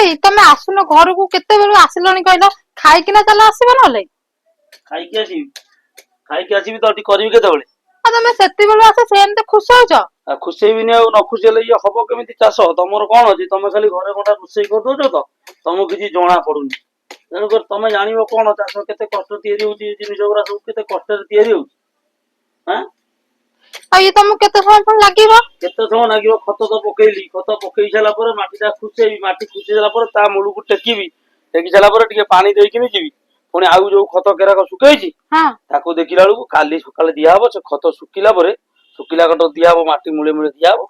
ଭାଇ ତମେ ଆସୁନ ଘରକୁ କେତେବେଳୁ ଆସିଲଣି କହିଲ ଖାଇକିନା ଚାଲ ଆସିବ ନହେଲେ ଖାଇକି ଆସିବି ତ ଏଠି କରିବି କେତେବେଳେ ଆଉ ତମେ ସେତିକିବେଳୁ ଆସ ସେମିତି ଖୁସି ହଉଛ ଖୁସେଇବିନି ଆଉ ନ ଖୁସି ହେଲେ ଇଏ ହବ କେମିତି ଚାଷ ତମର କଣ ଅଛି ତମେ ଖାଲି ଘରେ ଗୋଟା ରୋଷେଇ କରିଦଉଛ ତ ତମକୁ କିଛି ଜଣା ପଡୁନି ତେଣୁକରି ତମେ ଜାଣିବ କଣ ଚାଷ କେତେ କଷ୍ଟ ତିଆରି ହଉଛି ଜିନିଷ ଗୁଡା ସବୁ କେତେ କଷ୍ଟରେ ତିଆରି ହଉଛି ହଁ ଆଉ ଇଏ ତମକୁ କେତେ ସମୟ ପୁଣି ଲାଗିବ କେତେ ସମୟ ଲାଗିବ ଖତ ତ ପକେଇଲି ଖତ ପକେଇ ସାରିଲା ପରେ ମାଟିଟା ଖୁସେଇବି ମାଟି ଖୁସେଇ ସାରିଲା ପରେ ତା ମୂଳକୁ ଟେକିବି ଟେକି ସାରିଲା ପରେ ଟିକେ ପାଣି ଦେଇକିନି ଯିବି ପୁଣି ଆଉ ଯୋଉ ଖତ କେରାକ ଶୁଖେଇଛି ହଁ ତାକୁ ଦେଖିଲା ବେଳକୁ କାଲି ସକାଳେ ଦିଆହବ ସେ ଖତ ଶୁଖିଲା ପରେ ଶୁଖିଲା ଖତ ଦିଆହବ ମାଟି ମୂଳେ ମୂଳେ ଦିଆହବ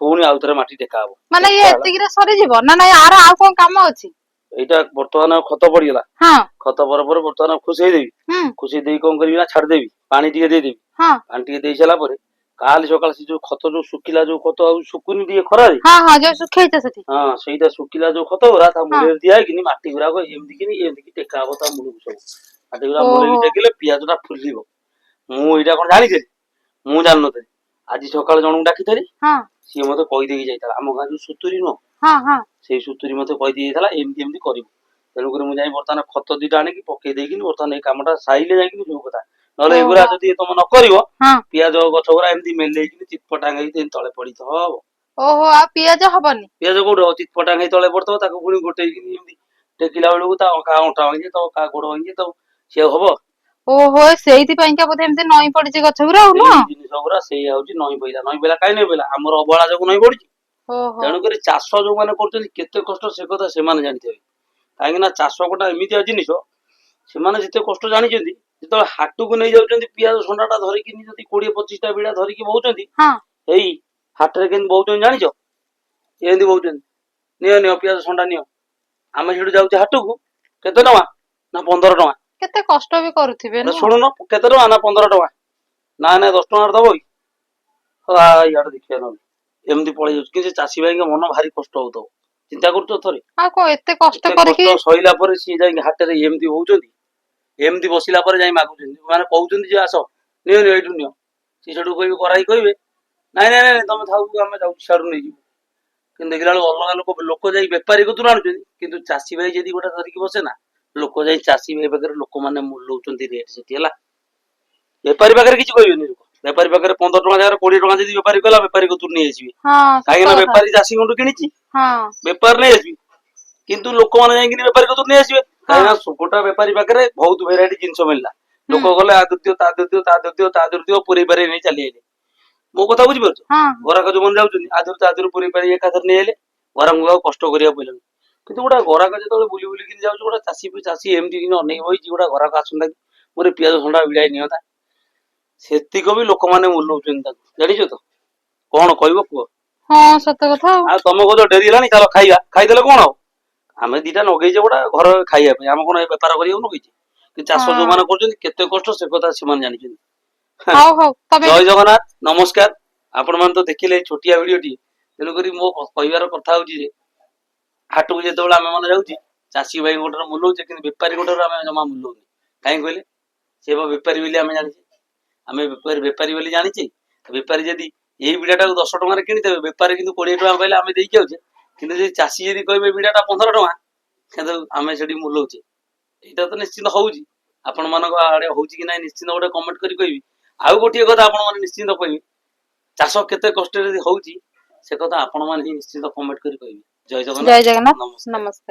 ପୁଣି ଆଉ ଥରେ ମାଟି ଟେକା ହବ ମାନେ ଇଏ ଏତିକିରେ ସରିଯିବ ନା ନାଇଁ ଆର ଆଉ କଣ କାମ ଅଛି ଏଇଟା ବର୍ତ୍ତମାନ ଖତ ପଡିଗଲା ହଁ ଖତ ପରେ ପରେ ବର୍ତ୍ତମାନ ଖୁସେଇ ଦେବି ହୁଁ ଖୁସେଇ ଦେଇ କଣ କରିବି ନା ଛାଡିଦେବି ପାଣି ଟିକେ ଦେଇଦେବି ହଁ ପାଣି ଟିକେ ଦେଇ ସାରିଲା ପରେ କାଲି ସକାଳେ ସେ ଯୋଉ ଖତ ଯୋଉ ଶୁଖିଲା ଯୋଉ ଖତ ଆଉ ଶୁକୁନି ଟିକେ ଖରାରେ ହଁ ହଁ ଯୋଉ ଶୁଖେଇଛ ସେଠି ହଁ ସେଇଟା ଶୁଖିଲା ଯୋଉ ଖତ ଗୁରା ତା ହଁ ମୂଳରେ ଦିଆହେଇକିନି ମାଟି ଗୁରାକ ଏମିତି ଟେକା ହବ ତା ମୂଳକୁ ସବୁ ମାଟି ଗୁରା ଓହୋ ମୂଳକି ଟେକିଲେ ପିଆଜ ଟା ଫୁଲିବ ମୁଁ ଏଇଟା କଣ ଜାଣିଥିଲି ମୁଁ ଜାଣିନଥିଲି ଆଜି ସକାଳେ ଜଣଙ୍କୁ ଡାକିଥିଲି ହଁ ସିଏ ମତେ କହିଦେଇକି ଯାଇଥିଲା ଆମ ଗାଁ ଯୋଉ ସୁତୁରୀ ନୁହଁ ହଁ ହଁ ସେଇ ସୁତୁରୀ ମତେ କହିଦେଇ ଯାଇଥିଲା ଏମିତି ଏମିତି କରିବୁ ତେଣୁକରି ମୁଁ ଯାଇ ବର୍ତ୍ତମାନ ଖତ ଦିଟା ଆଣିକି ପକେଇ ଦେଇକିନି ବର୍ତ୍ତମାନ ଏଇ କାମଟା ସାଇଲେ ଯାଇକି ଯୋଉ କଥା ନହେଲେ ଏଗୁରା ଓହୋ ଯଦି ତମେ ନ କରିବ ହଁ ପିଆଜ ଗଛ ଗୁରା ଏମିତି ମେଲେଇକିନି ଚିଟପଟାଙ୍ଗ ହେଇକି ତଳେ ପଡିଥିବ ଓହୋ ଆଉ ପିଆଜ ହବନି ପିଆଜ କୋଉଠି ହବ ଚିଟପଟାଙ୍ଗ ହେଇ ତଳେ ପଡିଥିବ ତାକୁ ପୁଣି ଗୋଟେଇକିନି ଏମିତି ଟେକିଲା ବେଳକୁ ତା ଅଣ୍ଟା ଭାଙ୍ଗି ତ କା ଗୋଡ ଭାଙ୍ଗି ତ ସିଏ ହବ ଓହୋ ସେଇଥିପାଇଁକା ବୋଧେ ଏମିତି ନଈଁ ପଡିଛି ଗଛ ଗୁରା ଆଉ ସେଇ ନୁହଁ ଜିନିଷ ଗୁରା ସେଇଆ ହଉଛି ନଈ ପଇଲା କାଇଁ ନଈ ପଇଲା ଆମର ଅବହେଳା ଯୋଗୁ ନଈ ପଡିଛି ଓହୋ ତେଣୁକରି ଚାଷ ଯୋଉମାନେ କରୁଛନ୍ତି କେତେ କଷ୍ଟ ସେ କଥା ସେମାନେ ଜାଣିଥିବେ କାହିଁକି ନା ଚାଷ ଗୋଟା ଏମିତିଆ ଜିନିଷ ସେମାନେ ଯେତେ କଷ୍ଟ ଜାଣିଛନ୍ତି ଯେତେବେଳେ ହାଟକୁ ନେଇ ଯାଉଛନ୍ତି ପିଆଜ ଶଣ୍ଢା ଟା ଧରିକି ଯଦି 20-25ଟା ବିଡା ଧରିକି ବହୁଛନ୍ତି ହଁ ଏଇ ହାଟରେ କେମିତି ବହୁଛନ୍ତି ଜାଣିଛ ଏମିତି ବହୁଛନ୍ତି ନିଅ ପିଆଜ ଶଣ୍ଢା ନିଅ ଆମେ ସେଠୁ ଯାଉଛେ ହାଟକୁ କେତେ ଟଙ୍କା ନା 15 ଟଙ୍କା କେତେ କଷ୍ଟ ବି କରୁଥିବେ ଆରେ ନୁହଁ ଶୁଣୁନ କେତେ ଟଙ୍କା ନା 15 ଟଙ୍କା ନାଇଁ 10 ଟଙ୍କାରେ ଦବ କି ଇଆଡେ ଦେଖିବା ନହେଲେ ଏମିତି ପଳେଇ ଯାଉଛି କିନ୍ତୁ ଚାଷୀ ଭାଇଙ୍କ ମନ ଭାରି କଷ୍ଟ ହଉଥିବ ଚିନ୍ତା କରୁଛ ଥରେ ଆଉ କଣ ଏତେ କରିକି କଷ୍ଟ ସହିଲା ପରେ ସିଏ ଯାଇକି ହାଟରେ ଏମିତି ହଉଛନ୍ତି ଏମିତି ବସିଲା ପରେ ଯାଇ ମାଗୁଛନ୍ତି ମାନେ କହୁଛନ୍ତି ଯେ ଆସ ନିଅ ଏଇଠୁ ନିଅ ସେ ସେଠୁ କହିବେ କରାଇ କହିବେ ନାଇଁ ତମେ ଥାଉ ଆମେ ଯାଉଛୁ ସିଆଡୁ ନେଇଯିବୁ କିନ୍ତୁ ଦେଖିଲା ବେଳକୁ ଅଲଗା ଲୋକ ଯାଇ ବେପାରୀ କତୁରୁ ଆଣୁଛନ୍ତି କିନ୍ତୁ ଚାଷୀ ଭାଇ ଯଦି ଗୋଟେ ଧରିକି ବସେ ନା ଲୋକ ଯାଇ ଚାଷୀ ଭାଇ ପାଖରେ ଲୋକମାନେ ମୂଲଉଛନ୍ତି ରେଟ୍ ସେଠି ହେଲା ବେପାରୀ ପାଖରେ କିଛି କହିବେନି ବେପାରୀ ପାଖରେ 15 ଟଙ୍କା ଜାଗାରେ 20 ଟଙ୍କା ଯଦି ବେପାରୀ କଲା ବେପାରୀ କତୁରୁ ନେଇ ଆସିବେ ହଁ କାହିଁକି ସତ ନା କଥା ବେପାରୀ ଚାଷୀଙ୍କଠୁ କିଣିଛି ହଁ ବେପାର ନେଇ ଆସିବି କିନ୍ତୁ ଲୋକମାନେ ଯାଇକି ବେପାରୀ କତୁରୁ ନେଇ ଆସିବେ ହଁ କାହିଁକି ନା ଗୋଟା ବେପାରୀ ପାଖରେ ବହୁତ ଭେରାଇଟି ଜିନିଷ ମିଳିଲା ହୁଁ ଲୋକ ଗଲେ ଆ ଦ୍ୱିତୀୟ ତା ଦ୍ୱିତୀୟ ପୁରେଇ ପାରେଇ ନେଇ ଚାଲି ଆଇଲେ ମୋ କଥା ବୁଝିପାରୁଛ ହଁ ଗରାଖ ଯୋଉମାନେ ଯାଉଛନ୍ତି ତା ଦେହରୁ ପୁରେଇ ପାରେଇ ଏକାଥରେ ନେଇ ଆଇଲେ ଗରାଖଙ୍କୁ ଆଉ କଷ୍ଟ କରିବାକୁ ପଇଲାନି କିନ୍ତୁ ଗୋଟେ ଗରାଖ ଯେତେବେଳେ ବୁଲି ବୁଲିକି ଯାଉଛି ଗୋଟେ ଚାଷୀ ଏମିତି ଅନେଇ ବଇଛି ଗୋଟେ ଗରାଖ ଆସନ୍ତା କି ମୋର ପିଆଜ ଥଣ୍ଡା ଭିଡାଇ ନିଅନ୍ତା ସେତିକ ବି ଲୋକମାନେ ମୂଲଉଛନ୍ତି ତାକୁ ଜାଣିଛ ତ କଣ କହିବ କୁହ ହଁ ସତ କଥା ଆଉ ତମେ କହୁଛ ଡେରି ହେଲାଣି ଚାଲ ଖାଇବା ଖାଇଦେଲେ କଣ ହବ ଆମେ ଦିଟା ନଗେଇଛେ ଗୋଟେ ଘର ଖାଇବା ପାଇଁ ଆମେ କଣ ବେପାର କରିବାକୁ ନଗେଇଛେ କି ଚାଷ ହଁ ଯୋଉମାନେ କରୁଛନ୍ତି କେତେ କଷ୍ଟ ସେ କଥା ସେମାନେ ଜାଣିଛନ୍ତି ହଉ ତମେ ଜୟ ଜଗନ୍ନାଥ ନମସ୍କାର ଆପଣ ମାନେ ତ ଦେଖିଲେ ଛୋଟିଆ ଭିଡିଓଟି ତେଣୁକରି ମୋ କହିବାର କଥା ହଉଛି ଯେ ହାଟକୁ ଯେତେବେଳେ ଆମେ ମାନେ ଯାଉଛି ଚାଷୀ ଭାଇ ଗୋଟରେ ମୂଲଉଛେ କିନ୍ତୁ ବେପାରୀ ଗୋଟରେ ଆମେ ଜମା ମୂଲଉନି କାହିଁକି କହିଲେ ସେ ବେପାରୀ ବୋଲି ଆମେ ଜାଣିଛେ ଆମେ ବେପାରୀ ବୋଲି ଜାଣିଛେ ବେପାରୀ ଯଦି ଏଇ ବିଡା ଟାକୁ 10 ଟଙ୍କାରେ କିଣିଦେବେ ବେପାରୀ କିନ୍ତୁ 20 ଟଙ୍କା କହିଲେ ଆମେ ଦେଇକି ଆଉଛେ କିନ୍ତୁ ଯଦି ଚାଷୀ ଯଦି କହିବେ ବିଡା ଟା 15 ଟଙ୍କା କିନ୍ତୁ ଆମେ ସେଠି ମୂଲଉଛେ ଏଇଟା ତ ନିଶ୍ଚିନ୍ତ ହଉଛି ଆପଣ ମାନଙ୍କ ଆଡେ ହଉଛି କି ନାଇଁ ନିଶ୍ଚିନ୍ତ ଗୋଟେ କମେଣ୍ଟ କରି କହିବି ଆଉ ଗୋଟିଏ କଥା ଆପଣ ମାନେ ନିଶ୍ଚିନ୍ତ କହିବେ ଚାଷ କେତେ କଷ୍ଟରେ ହଉଛି ସେ କଥା ଆପଣ ମାନେ ହିଁ ନିଶ୍ଚିନ୍ତ କମେଣ୍ଟ କରି କହିବେ ଜୟ ଜଗନ୍ନାଥ ନମସ୍କାର